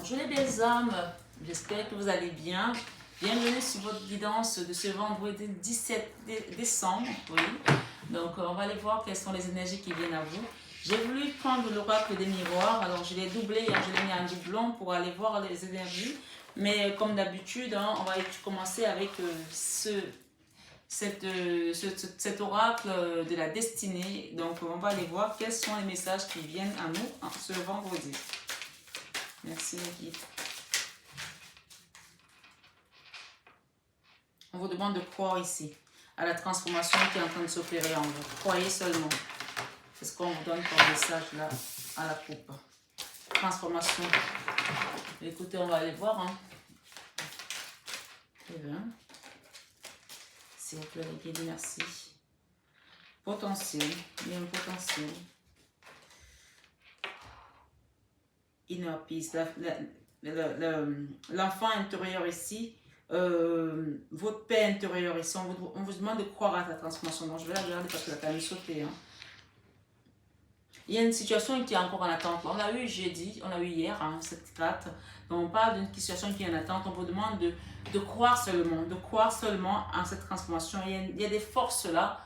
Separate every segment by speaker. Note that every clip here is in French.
Speaker 1: Bonjour les belles âmes, j'espère que vous allez bien. Bienvenue sur votre guidance de ce vendredi 17 décembre. Oui. Donc on va aller voir quelles sont les énergies qui viennent à vous. J'ai voulu prendre l'oracle des miroirs, alors je l'ai doublé, je l'ai mis en doublon pour aller voir les énergies. Mais comme d'habitude, on va commencer avec cet oracle de la destinée. Donc on va aller voir quels sont les messages qui viennent à nous ce vendredi. Merci les guides. On vous demande de croire ici à la transformation qui est en train de s'opérer en vous. Croyez seulement. C'est ce qu'on vous donne comme message là à la coupe. Transformation. Écoutez, on va aller voir. Très bien. S'il vous plaît les guides, merci. Potentiel. Il y a un potentiel. Inner peace. L'enfant intérieur ici. Votre paix intérieure ici, on vous demande de croire à la transformation. Donc je vais la regarder parce qu'elle a quand même sauté. Il y a une situation qui est encore en attente. On l'a eu jeudi, on l'a eu hier, cette carte. Donc on parle d'une situation qui est en attente. On vous demande de croire seulement en cette transformation. Il y a des forces là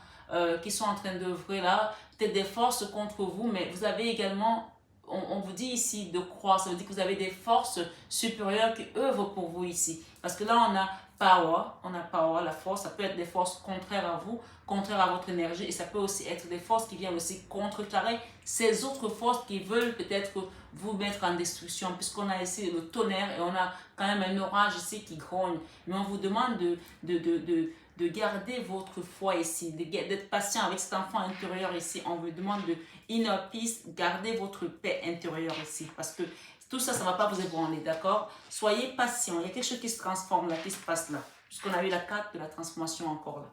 Speaker 1: qui sont en train d'œuvrer là, peut-être des forces contre vous, mais vous avez également, on vous dit ici de croire, ça veut dire que vous avez des forces supérieures qui œuvrent pour vous ici. Parce que là, on a power, la force, ça peut être des forces contraires à vous, contraires à votre énergie, et ça peut aussi être des forces qui viennent aussi contrecarrer ces autres forces qui veulent peut-être vous mettre en destruction, puisqu'on a ici le tonnerre et on a quand même un orage ici qui grogne. Mais on vous demande de garder votre foi ici, d'être patient avec cet enfant intérieur ici. On vous demande de inner peace, garder votre paix intérieure ici, parce que tout ça, ça ne va pas vous ébranler, d'accord? Soyez patient. Il y a quelque chose qui se transforme là, qui se passe là. Puisqu'on a eu la carte de la transformation encore là.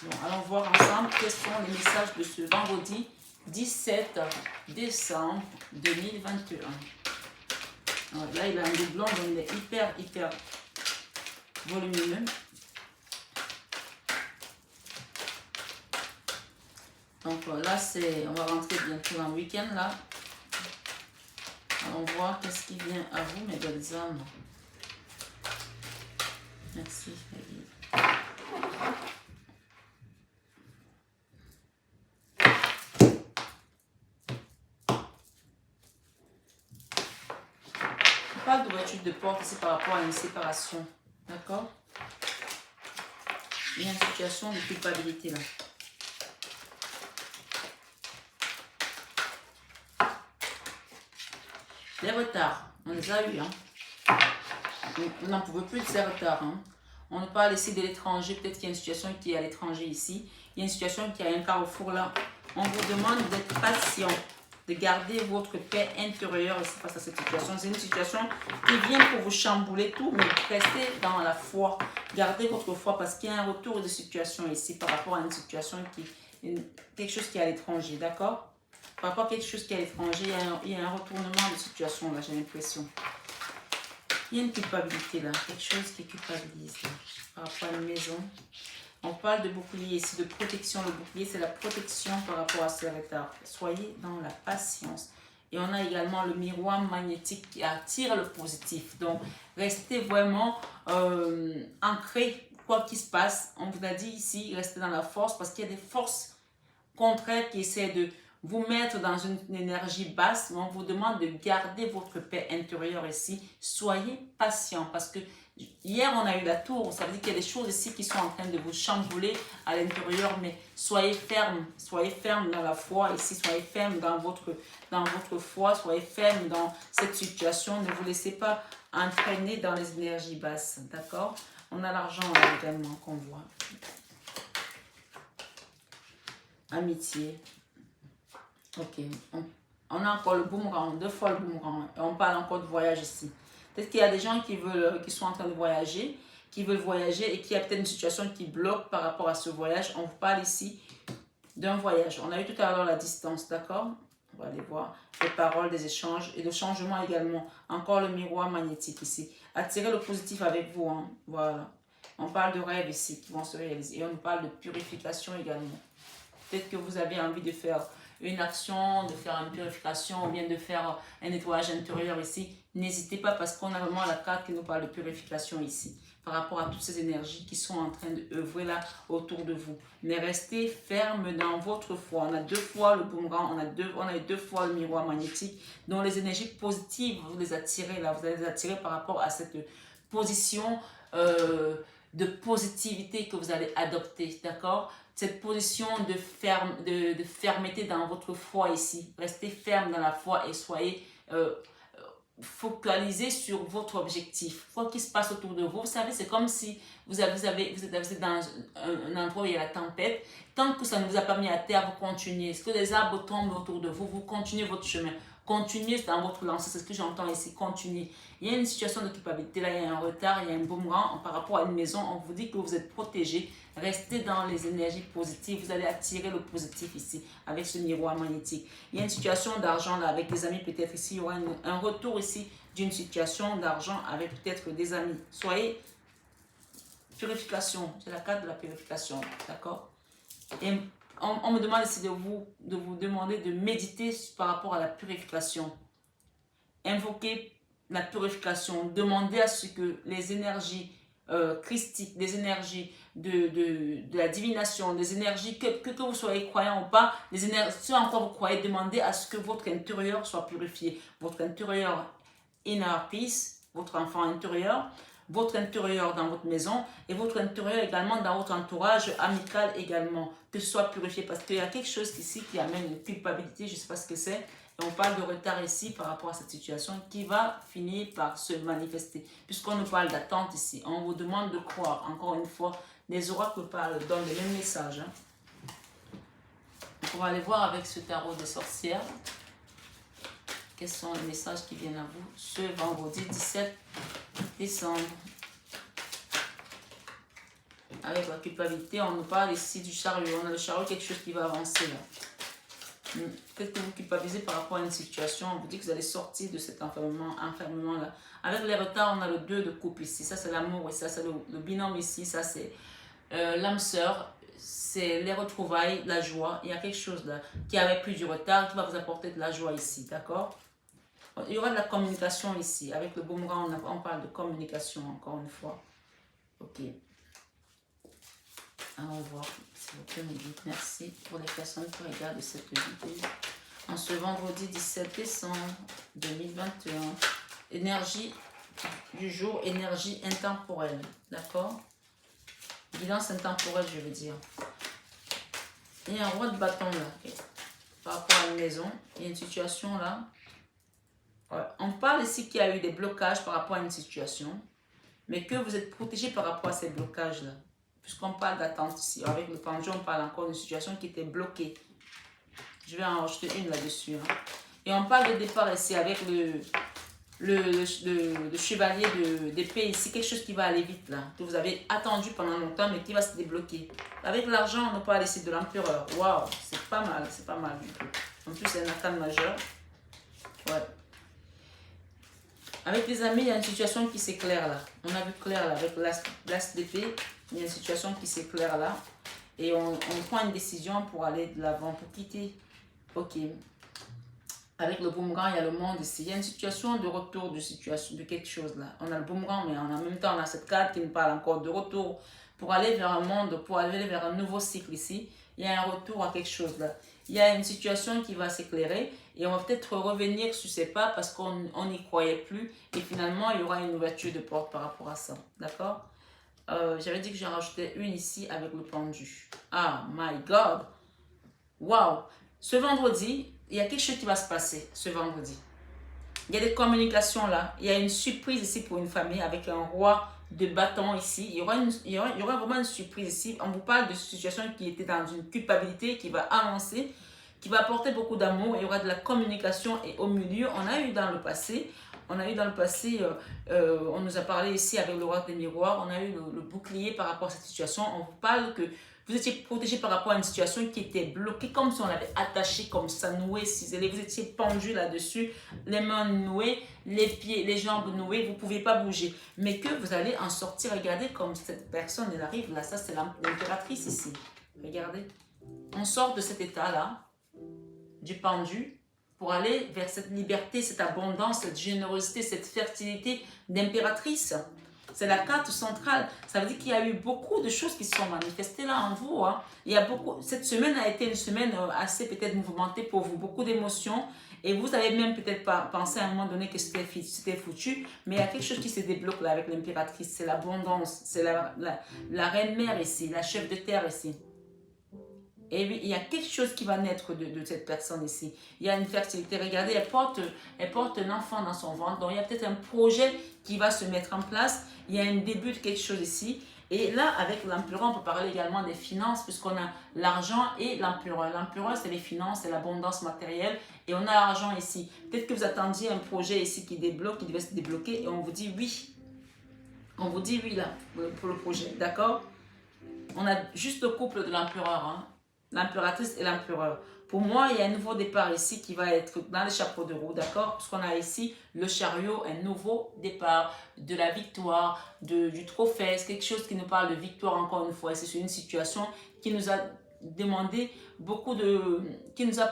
Speaker 1: Donc, allons voir ensemble quels sont les messages de ce vendredi 17 décembre 2021. Alors, là, il a un doublon, donc il est hyper volumineux. Donc là, on va rentrer bientôt dans le week-end là. Allons voir qu'est-ce qui vient à vous, mes belles âmes. Merci. On parle d'ouverture de porte ici par rapport à une séparation. D'accord? Il y a une situation de culpabilité là. Les retards, on les a eu. On n'en pouvait plus de ces retards. On nous parle ici de l'étranger. Peut-être qu'il y a une situation qui est à l'étranger ici. Il y a une situation qui a un carrefour là. On vous demande d'être patient, de garder votre paix intérieure ici face à cette situation. C'est une situation qui vient pour vous chambouler tout, mais restez dans la foi. Gardez votre foi parce qu'il y a un retour de situation ici par rapport à une situation quelque chose qui est à l'étranger, d'accord? Par rapport à quelque chose qui est à l'étranger, il y a un retournement de situation là, j'ai l'impression. Il y a une culpabilité là, quelque chose qui culpabilise là, par rapport à une maison. On parle de bouclier ici, de protection. Le bouclier, c'est la protection par rapport à ces retards. Soyez dans la patience. Et on a également le miroir magnétique qui attire le positif. Donc, restez vraiment ancré, quoi qu'il se passe. On vous a dit ici, restez dans la force parce qu'il y a des forces contraires qui essaient de vous mettre dans une énergie basse, mais on vous demande de garder votre paix intérieure ici. Soyez patient parce que hier on a eu la tour, ça veut dire qu'il y a des choses ici qui sont en train de vous chambouler à l'intérieur, mais soyez ferme dans la foi ici, soyez ferme dans votre foi, soyez ferme dans cette situation, ne vous laissez pas entraîner dans les énergies basses, d'accord? On a l'argent également qu'on voit. Amitié. Ok, on a encore le boomerang, 2 fois le boomerang, et on parle encore de voyage ici. Peut-être qu'il y a des gens qui sont en train de voyager, qui veulent voyager et qu'il y a peut-être une situation qui bloque par rapport à ce voyage. On vous parle ici d'un voyage. On a eu tout à l'heure la distance, d'accord? On va aller voir les paroles, des échanges et le changement également. Encore le miroir magnétique ici. Attirez le positif avec vous, voilà. On parle de rêves ici qui vont se réaliser et on nous parle de purification également. Peut-être que vous avez envie de faire une action, de faire une purification ou bien de faire un nettoyage intérieur ici, n'hésitez pas parce qu'on a vraiment la carte qui nous parle de purification ici par rapport à toutes ces énergies qui sont en train d'œuvrer là autour de vous. Mais restez ferme dans votre foi. On a 2 fois le boomerang, on a 2 fois le miroir magnétique. Donc les énergies positives, vous les attirez là, vous allez les attirer par rapport à cette position de positivité que vous allez adopter, d'accord? Cette position de fermeté dans votre foi ici. Restez ferme dans la foi et soyez focalisé sur votre objectif. Quoi qu'il se passe autour de vous, vous savez, c'est comme si vous êtes dans un endroit où il y a la tempête. Tant que ça ne vous a pas mis à terre, vous continuez. Est-ce que les arbres tombent autour de vous, vous continuez votre chemin. Continuez dans votre lancée, c'est ce que j'entends ici, continuez. Il y a une situation de culpabilité, là il y a un retard, il y a un boomerang par rapport à une maison, on vous dit que vous êtes protégé. Restez dans les énergies positives, vous allez attirer le positif ici avec ce miroir magnétique. Il y a une situation d'argent là avec des amis, peut-être ici, il y aura un retour ici d'une situation d'argent avec peut-être des amis. Soyez purification, c'est la carte de la purification, d'accord? Et on me demande ici de vous demander de méditer par rapport à la purification. Invoquez la purification. Demandez à ce que les énergies christiques, des énergies de la divination, des énergies, que vous soyez croyant ou pas, les énergies, ce en quoi vous croyez, demandez à ce que votre intérieur soit purifié. Votre intérieur inner peace, votre enfant intérieur, votre intérieur dans votre maison et votre intérieur également dans votre entourage amical également, que ce soit purifié parce qu'il y a quelque chose ici qui amène une culpabilité, je ne sais pas ce que c'est, et on parle de retard ici par rapport à cette situation qui va finir par se manifester, puisqu'on nous parle d'attente ici, on vous demande de croire, encore une fois, les oracles donnent les mêmes messages. On va aller voir avec ce tarot des sorcières. Quels sont les messages qui viennent à vous ce vendredi 17 décembre. Avec la culpabilité, on nous parle ici du chariot. On a le chariot, quelque chose qui va avancer là. Peut-être que vous culpabilisez par rapport à une situation. On vous dit que vous allez sortir de cet enfermement là. Avec les retards, on a le 2 de coupe ici. Ça, c'est l'amour. Et ça, c'est le binôme ici. Ça, c'est l'âme sœur. C'est les retrouvailles, la joie. Il y a quelque chose là qui avait plus du retard, qui va vous apporter de la joie ici. D'accord? Il y aura de la communication ici. Avec le boomerang, on parle de communication encore une fois. Ok. Allons voir, s'il vous plaît, me dites merci pour les personnes qui regardent cette vidéo. En ce vendredi 17 décembre 2021, énergie du jour, énergie intemporelle. D'accord? Guidance intemporelle, je veux dire. Il y a un roi de bâton là. Par rapport à une maison, il y a une situation là. Ouais. On parle ici qu'il y a eu des blocages par rapport à une situation, mais que vous êtes protégé par rapport à ces blocages-là. Puisqu'on parle d'attente ici. Avec le pendule, on parle encore d'une situation qui était bloquée. Je vais en rajouter une là-dessus. Hein. Et on parle de départ ici avec le chevalier d'épée ici. Quelque chose qui va aller vite là. Que vous avez attendu pendant longtemps, mais qui va se débloquer. Avec l'argent, on parle ici de l'empereur. Waouh, c'est pas mal du tout. En plus, c'est un arcane majeur. Ouais. Avec les amis, il y a une situation qui s'éclaire là. On a vu clair là avec l'as d'épée. Il y a une situation qui s'éclaire là. Et on prend une décision pour aller de l'avant, pour quitter. Ok. Avec le boomerang, il y a le monde ici. Il y a une situation de retour de quelque chose là. On a le boomerang, mais en même temps, on a cette carte qui nous parle encore de retour pour aller vers un monde, pour aller vers un nouveau cycle ici. Il y a un retour à quelque chose là. Il y a une situation qui va s'éclairer et on va peut-être revenir sur ses pas parce qu'on n'y croyait plus. Et finalement, il y aura une ouverture de porte par rapport à ça. D'accord? J'avais dit que j'en rajoutais une ici avec le pendu. Ah, my God! Wow! Ce vendredi, il y a quelque chose qui va se passer ce vendredi. Il y a des communications là. Il y a une surprise ici pour une famille avec un roi de bâton ici. Il y aura vraiment une surprise ici. On vous parle de situation qui était dans une culpabilité qui va avancer, qui va apporter beaucoup d'amour. Il y aura de la communication et au milieu, on a eu dans le passé, on nous a parlé ici avec le roi des miroirs, on a eu le bouclier par rapport à cette situation. On vous parle que vous étiez protégé par rapport à une situation qui était bloquée, comme si on l'avait attaché comme ça, noué, ciselé. Vous étiez pendu là-dessus, les mains nouées, les pieds, les jambes nouées, vous ne pouviez pas bouger. Mais que vous allez en sortir. Regardez comme cette personne, elle arrive là. Ça, c'est l'impératrice ici. Regardez. On sort de cet état-là. du pendu pour aller vers cette liberté, cette abondance, cette générosité, cette fertilité d'impératrice. C'est la carte centrale. Ça veut dire qu'il y a eu beaucoup de choses qui se sont manifestées là en vous. Hein. Il y a beaucoup. Cette semaine a été une semaine assez peut-être mouvementée pour vous. Beaucoup d'émotions. Et vous avez même peut-être pas pensé à un moment donné que c'était foutu. Mais il y a quelque chose qui se débloque là avec l'impératrice. C'est l'abondance. C'est la reine-mère ici. La chef de terre ici. Et oui, il y a quelque chose qui va naître de cette personne ici. Il y a une fertilité. Regardez, elle porte un enfant dans son ventre. Donc, il y a peut-être un projet qui va se mettre en place. Il y a un début de quelque chose ici. Et là, avec l'empereur, on peut parler également des finances, puisqu'on a l'argent et l'empereur. L'empereur, c'est les finances, c'est l'abondance matérielle. Et on a l'argent ici. Peut-être que vous attendiez un projet ici qui débloque, qui devait se débloquer. Et on vous dit oui. On vous dit oui là, pour le projet. D'accord? On a juste le couple de l'empereur, hein. L'impératrice et l'empereur. Pour moi, il y a un nouveau départ ici qui va être dans les chapeaux de roue, d'accord? Parce qu'on a ici le chariot, un nouveau départ, de la victoire, du trophée. C'est quelque chose qui nous parle de victoire encore une fois. C'est une situation qui nous a demandé qui nous a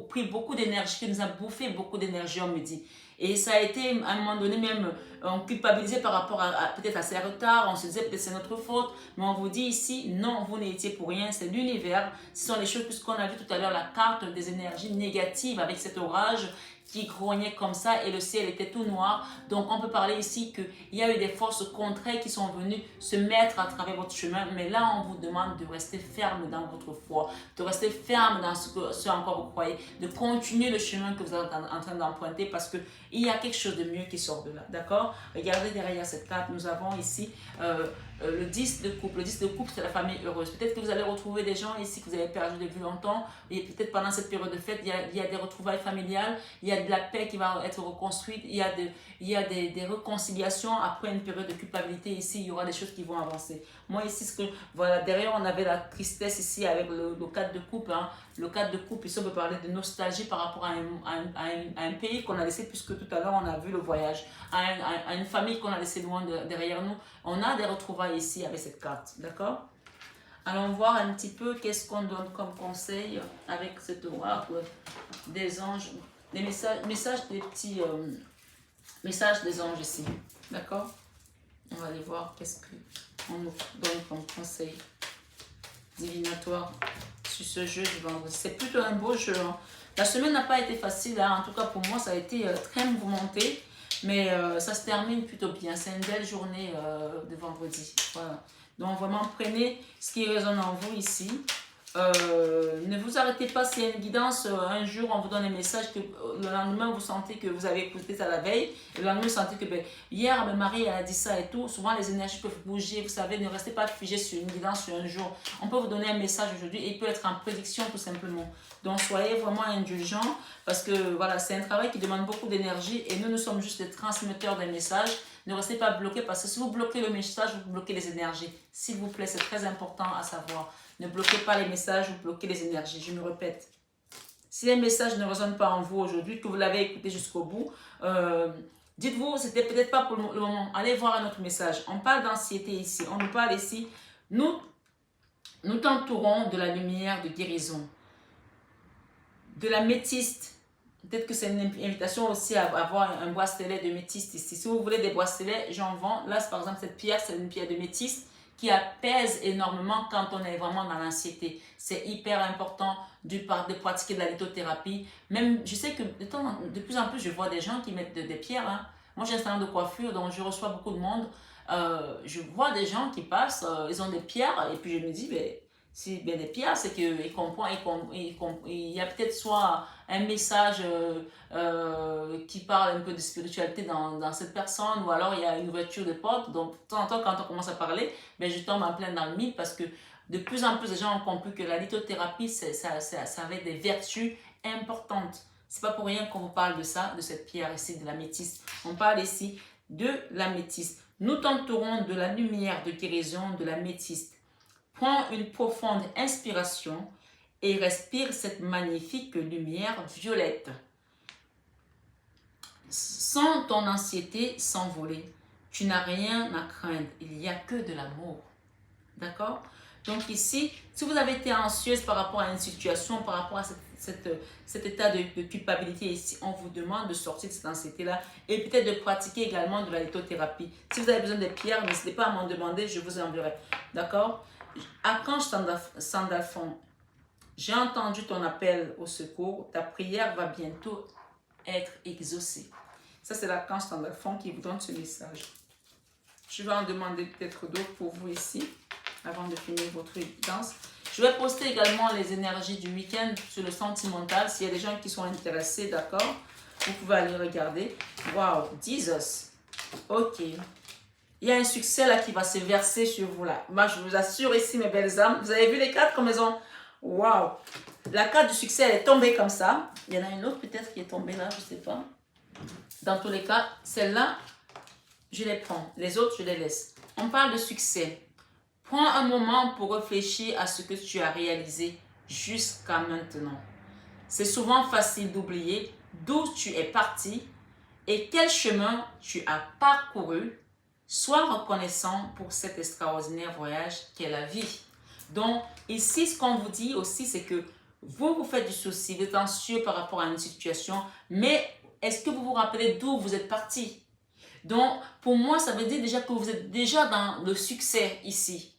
Speaker 1: pris beaucoup d'énergie, qui nous a bouffé beaucoup d'énergie, on me dit. Et ça a été, à un moment donné, même, on culpabilisait par rapport peut-être à ces retards, on se disait peut-être c'est notre faute, mais on vous dit ici, non, vous n'étiez pour rien, c'est l'univers, ce sont les choses, puisqu'on a vu tout à l'heure la carte des énergies négatives avec cet orage qui grognait comme ça et le ciel était tout noir. Donc on peut parler ici qu'il y a eu des forces contraires qui sont venues se mettre à travers votre chemin, mais là on vous demande de rester ferme dans votre foi, de rester ferme dans ce en quoi vous croyez, de continuer le chemin que vous êtes en train d'emprunter parce que il y a quelque chose de mieux qui sort de là, d'accord? Regardez derrière cette carte, nous avons ici le 10 de coupe. Le 10 de coupe, c'est la famille heureuse. Peut-être que vous allez retrouver des gens ici que vous avez perdu depuis longtemps et peut-être pendant cette période de fête, il y a des retrouvailles familiales, il y a de la paix qui va être reconstruite, il y a des réconciliations après une période de culpabilité. Ici, il y aura des choses qui vont avancer. Moi, ici, voilà, derrière, on avait la tristesse ici avec le 4 de coupe. Hein. Le 4 de coupe, ici, on peut parler de nostalgie par rapport à un pays qu'on a laissé, puisque tout à l'heure, on a vu le voyage, à une famille qu'on a laissé loin derrière nous. On a des retrouvailles ici avec cette carte, d'accord? Allons voir un petit peu qu'est-ce qu'on donne comme conseil avec cet oracle des anges, des messages des petits messages des anges ici, d'accord? On va aller voir qu'est-ce qu'on nous donne comme conseil divinatoire sur ce jeu du vendredi. C'est plutôt un beau jeu. Hein. La semaine n'a pas été facile, hein. En tout cas pour moi ça a été très mouvementé, mais ça se termine plutôt bien. C'est une belle journée de vendredi. Voilà. Donc vraiment prenez ce qui résonne en vous ici. Ne vous arrêtez pas s'il y a une guidance, un jour on vous donne un message que le lendemain vous sentez que vous avez écouté ça la veille, et le lendemain vous sentez que hier ma Marie elle a dit ça et tout. Souvent les énergies peuvent bouger, vous savez, ne restez pas figé sur une guidance sur un jour. On peut vous donner un message aujourd'hui et il peut être en prédiction tout simplement. Donc soyez vraiment indulgents parce que voilà, c'est un travail qui demande beaucoup d'énergie et nous sommes juste des transmetteurs d'un message. Ne restez pas bloqués parce que si vous bloquez le message, vous bloquez les énergies. S'il vous plaît, c'est très important à savoir. Ne bloquez pas les messages, vous bloquez les énergies. Je me répète. Si un message ne résonne pas en vous aujourd'hui, que vous l'avez écouté jusqu'au bout, dites-vous, c'était peut-être pas pour le moment. Allez voir un autre message. On parle d'anxiété ici. On nous parle ici. Nous t'entourons de la lumière de guérison. De la métiste. Peut-être que c'est une invitation aussi à avoir un bracelet de métiste ici. Si vous voulez des bracelets, j'en vends. Là, par exemple, cette pierre, c'est une pierre de métiste qui apaise énormément quand on est vraiment dans l'anxiété. C'est hyper important de pratiquer de la lithothérapie. Même, je sais que de plus en plus, je vois des gens qui mettent des pierres. Hein. Moi, j'ai un salon de coiffure, donc je reçois beaucoup de monde. Je vois des gens qui passent, ils ont des pierres, et puis je me dis, si des pierres, c'est qu'il comprend, il y a peut-être soit un message qui parle un peu de spiritualité dans cette personne, ou alors il y a une ouverture de porte. Donc, de temps en temps, quand on commence à parler, je tombe en plein dans le mythe parce que de plus en plus, les gens ont compris que la lithothérapie, ça avait des vertus importantes. C'est pas pour rien qu'on vous parle de ça, de cette pierre ici, de la métisse. On parle ici de la métisse. Nous t'entourons de la lumière de guérison de la métisse. Prends une profonde inspiration et respire cette magnifique lumière violette. Sens ton anxiété s'envoler. Tu n'as rien à craindre. Il n'y a que de l'amour. D'accord? Donc ici, si vous avez été anxieuse par rapport à une situation, par rapport à cet état de culpabilité ici, on vous demande de sortir de cette anxiété-là et peut-être de pratiquer également de la lithothérapie. Si vous avez besoin de pierres, n'hésitez pas à m'en demander, je vous enverrai. D'accord? Archange Sandalphon, j'ai entendu ton appel au secours, ta prière va bientôt être exaucée. Ça, c'est l'archange Sandalphon qui vous donne ce message. Je vais en demander peut-être d'autres pour vous ici, avant de finir votre évidence. Je vais poster également les énergies du week-end sur le sentimental. S'il y a des gens qui sont intéressés, d'accord, vous pouvez aller regarder. Wow, Jesus. Ok. Il y a un succès là qui va se verser sur vous là. Moi, je vous assure ici, mes belles âmes. Vous avez vu les cartes comme elles ont... Wow. La carte du succès, elle est tombée comme ça. Il y en a une autre peut-être qui est tombée là, je ne sais pas. Dans tous les cas, celle-là, je les prends. Les autres, je les laisse. On parle de succès. Prends un moment pour réfléchir à ce que tu as réalisé jusqu'à maintenant. C'est souvent facile d'oublier d'où tu es parti et quel chemin tu as parcouru. Sois reconnaissant pour cet extraordinaire voyage qu'est la vie. Donc, ici, ce qu'on vous dit aussi, c'est que vous faites du souci, vous êtes anxieux par rapport à une situation, mais est-ce que vous vous rappelez d'où vous êtes parti? Donc, pour moi, ça veut dire déjà que vous êtes déjà dans le succès ici.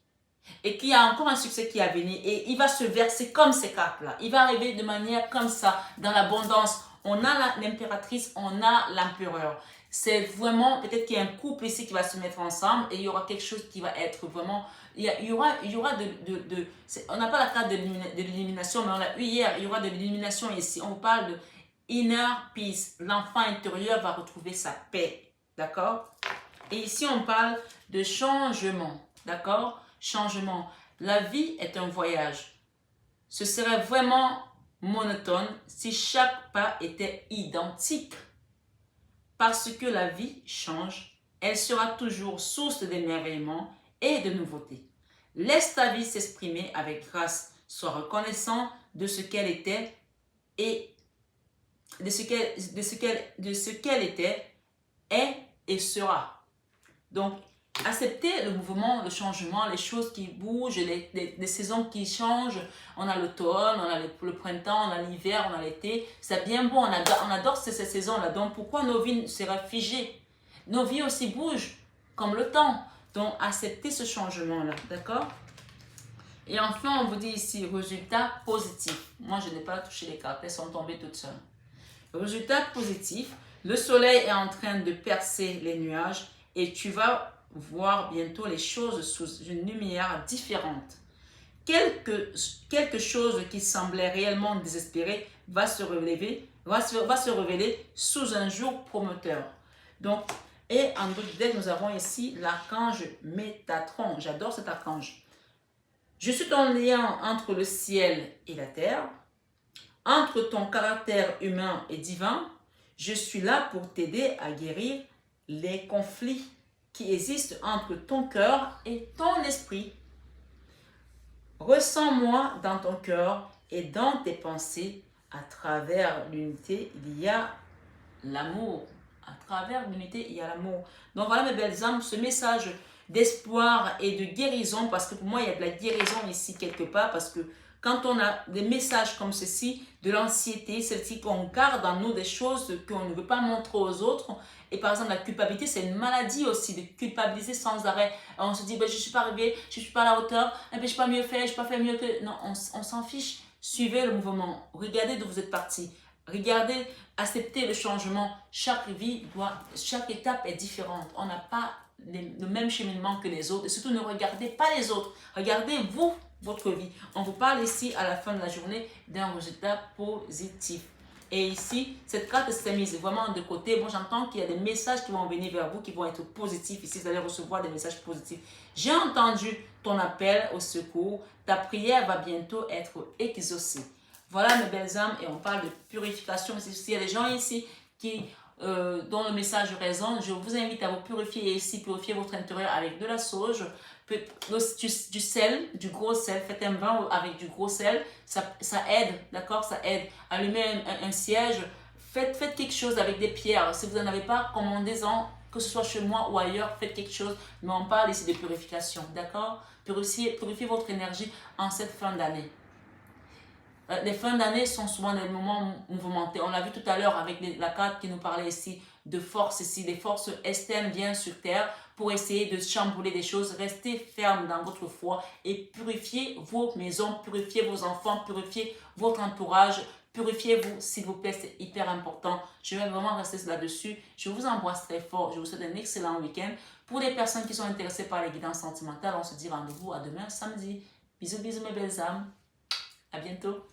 Speaker 1: Et qu'il y a encore un succès qui a venu. Et il va se verser comme ces cartes-là. Il va arriver de manière comme ça, dans l'abondance. On a l'impératrice, on a l'empereur. C'est vraiment, peut-être qu'il y a un couple ici qui va se mettre ensemble et il y aura quelque chose qui va être vraiment... Il y aura on n'a pas la carte de l'élimination, mais on l'a eu hier. Il y aura de l'élimination ici. On parle de inner peace. L'enfant intérieur va retrouver sa paix. D'accord? Et ici, on parle de changement. D'accord? Changement. La vie est un voyage. Ce serait vraiment monotone si chaque pas était identique. Parce que la vie change, elle sera toujours source d'émerveillement et de nouveautés. Laisse ta vie s'exprimer avec grâce. Sois reconnaissant de ce qu'elle était et de ce qu'elle était, est et sera. Donc, accepter le mouvement, le changement, les choses qui bougent, les saisons qui changent. On a l'automne, on a le printemps, on a l'hiver, on a l'été. C'est bien bon, on adore ces saisons-là. Donc pourquoi nos vies seraient figées? Nos vies aussi bougent, comme le temps. Donc accepter ce changement-là, d'accord? Et enfin, on vous dit ici, résultat positif. Moi, je n'ai pas touché les cartes, elles sont tombées toutes seules. Résultat positif, le soleil est en train de percer les nuages et tu vas voir bientôt les choses sous une lumière différente. Quelque chose qui semblait réellement désespéré va se révéler sous un jour prometteur. Donc, et en d'autres deck, nous avons ici l'archange Métatron. J'adore cet archange. Je suis ton lien entre le ciel et la terre, entre ton caractère humain et divin. Je suis là pour t'aider à guérir les conflits qui existe entre ton cœur et ton esprit. Ressens-moi dans ton cœur et dans tes pensées. À travers l'unité, il y a l'amour. À travers l'unité, il y a l'amour. Donc voilà mes belles âmes, ce message d'espoir et de guérison, parce que pour moi, il y a de la guérison ici quelque part, parce que quand on a des messages comme ceci, de l'anxiété, celle-ci qu'on garde en nous, des choses qu'on ne veut pas montrer aux autres. Et par exemple, la culpabilité, c'est une maladie aussi, de culpabiliser sans arrêt. On se dit, ben, je ne suis pas arrivé, je ne suis pas à la hauteur, ben, je n'ai pas mieux fait, je n'ai pas fait mieux que... Non, on s'en fiche. Suivez le mouvement. Regardez d'où vous êtes parti. Regardez, acceptez le changement. Chaque étape est différente. On n'a pas le même cheminement que les autres. Et surtout, ne regardez pas les autres. Regardez vous, votre vie. On vous parle ici, à la fin de la journée, d'un résultat positif. Et ici, cette carte s'est mise vraiment de côté. Bon, j'entends qu'il y a des messages qui vont venir vers vous, qui vont être positifs. Ici, vous allez recevoir des messages positifs. J'ai entendu ton appel au secours. Ta prière va bientôt être exaucée. Voilà mes belles âmes, et on parle de purification. S'il y a des gens ici dont le message résonne, je vous invite à vous purifier ici, purifier votre intérieur avec de la sauge, du sel, du gros sel. Faites un bain avec du gros sel, ça aide, d'accord, ça aide. Allumez un siège, faites quelque chose avec des pierres. Si vous n'en avez pas, commandez-en, que ce soit chez moi ou ailleurs, faites quelque chose. Mais on parle ici de purification, d'accord? Purifiez votre énergie en cette fin d'année. Les fins d'année sont souvent des moments mouvementés. On l'a vu tout à l'heure avec la carte qui nous parlait ici de force ici. Des forces externes viennent sur terre pour essayer de chambouler des choses. Restez ferme dans votre foi et purifiez vos maisons, purifiez vos enfants, purifiez votre entourage. Purifiez-vous, s'il vous plaît, c'est hyper important. Je vais vraiment rester là-dessus. Je vous embrasse très fort. Je vous souhaite un excellent week-end. Pour les personnes qui sont intéressées par les guidances sentimentales, on se dit rendez-vous à demain samedi. Bisous, bisous mes belles âmes. À bientôt.